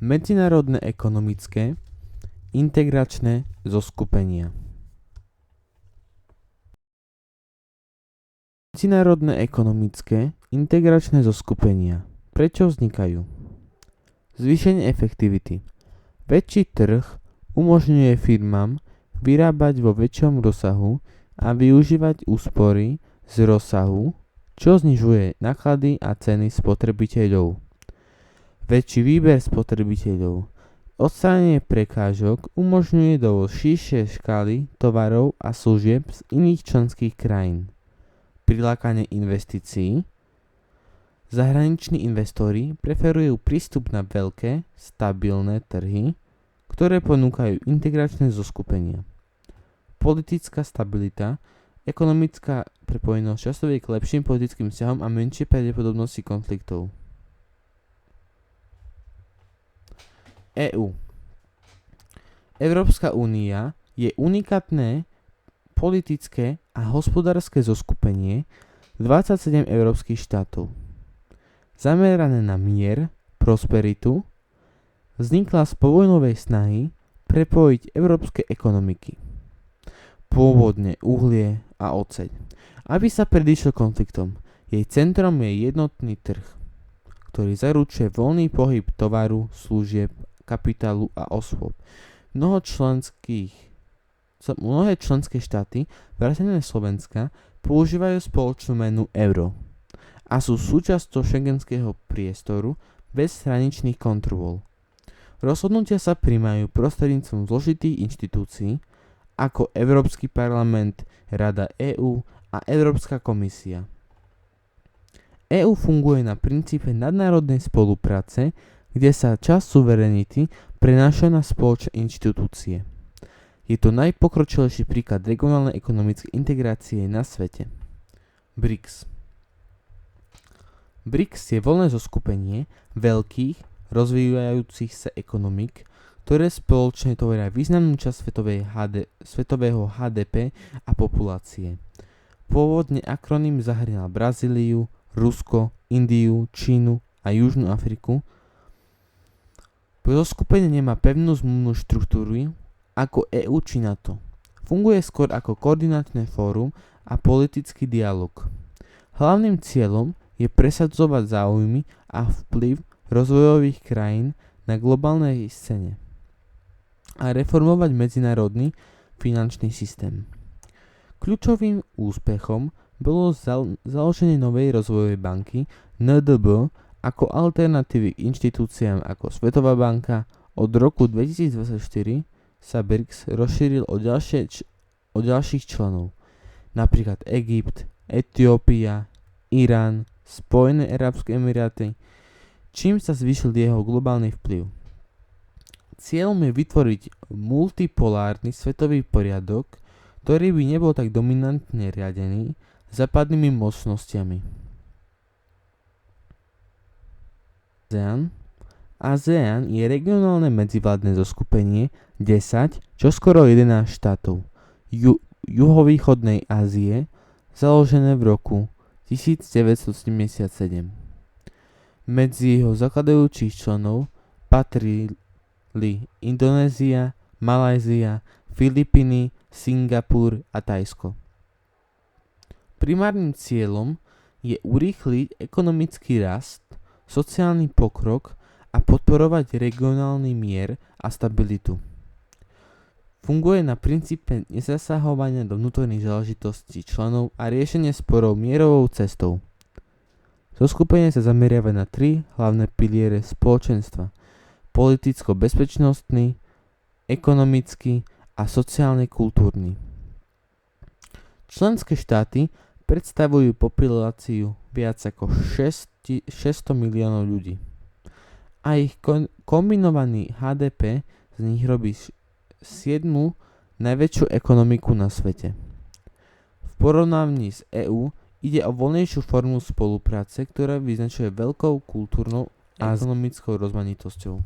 Medzinárodné ekonomické integračné zoskupenia. Medzinárodné ekonomické integračné zoskupenia. Prečo vznikajú? Zvýšenie efektivity. Väčší trh umožňuje firmám vyrábať vo väčšom rozsahu a využívať úspory z rozsahu, čo znižuje náklady a ceny spotrebiteľov. Väčší výber spotrebiteľov. Odstránenie prekážok umožňuje dovoz širšej škály tovarov a služieb z iných členských krajín. Prilákanie investícií. Zahraniční investori preferujú prístup na veľké, stabilné trhy, ktoré ponúkajú integračné zoskupenia. Politická stabilita. Ekonomická prepojenosť často vedie k lepším politickým vzťahom a menšej pravdepodobnosti konfliktov. EÚ. Európska únia je unikátne politické a hospodárske zoskupenie 27 európskych štátov. Zamerané na mier, prosperitu, vznikla z povojnovej snahy prepojiť európske ekonomiky. Pôvodne uhlie a oceľ. Aby sa predišlo konfliktom, jej centrom je jednotný trh, ktorý zaručuje voľný pohyb tovaru, služieb, kapitálu a osôb. Mnohé členské štáty, vrátane Slovenska, používajú spoločnú menu euro a sú súčasťou schengenského priestoru bez hraničných kontrol. Rozhodnutia sa prijímajú prostredníctvom zložitých inštitúcií ako Európsky parlament, Rada EÚ a Európska komisia. EÚ funguje na princípe nadnárodnej spolupráce, kde sa časť suverenity prenáša na spoločné inštitúcie. Je to najpokročilejší príklad regionálnej ekonomickej integrácie na svete. BRICS. BRICS je voľné zoskupenie veľkých, rozvíjajúcich sa ekonomík, ktoré spoločne tvoria významnú časť svetového HDP a populácie. Pôvodne akroným zahŕňal Brazíliu, Rusko, Indiu, Čínu a Južnú Afriku. Zoskupenie nemá pevnú zmluvnú štruktúru ako EÚ či NATO. Funguje skôr ako koordinačné fórum a politický dialog. Hlavným cieľom je presadzovať záujmy a vplyv rozvojových krajín na globálnej scéne a reformovať medzinárodný finančný systém. Kľúčovým úspechom bolo založenie novej rozvojovej banky NDB ako alternatívy k inštitúciám ako Svetová banka. Od roku 2024 sa BRICS rozšíril o ďalších členov, napríklad Egypt, Etiópia, Irán, Spojené arabské emiráty, čím sa zvýšil jeho globálny vplyv. Cieľom je vytvoriť multipolárny svetový poriadok, ktorý by nebol tak dominantne riadený západnými mocnosťami. ASEAN je regionálne medzivládne zoskupenie 10, čoskoro 11 štátov juhovýchodnej Ázie, založené v roku 1977. Medzi jeho zakladajúcich členov patrili Indonézia, Malajzia, Filipíny, Singapur a Thajsko. Primárnym cieľom je urýchliť ekonomický rast, sociálny pokrok a podporovať regionálny mier a stabilitu. Funguje na princípe nezasahovania do vnútorných záležitostí členov a riešenie sporov mierovou cestou. Zoskupenie sa zameriava na 3 hlavné piliere spoločenstva: politicko-bezpečnostný, ekonomický a sociálne-kultúrny. Členské štáty predstavujú populáciu viac ako 600 miliónov ľudí a ich kombinovaný HDP z nich robí 7. najväčšiu ekonomiku na svete. V porovnaní s EÚ ide o voľnejšiu formu spolupráce, ktorá vyznačuje veľkou kultúrnou a ekonomickou rozmanitosťou.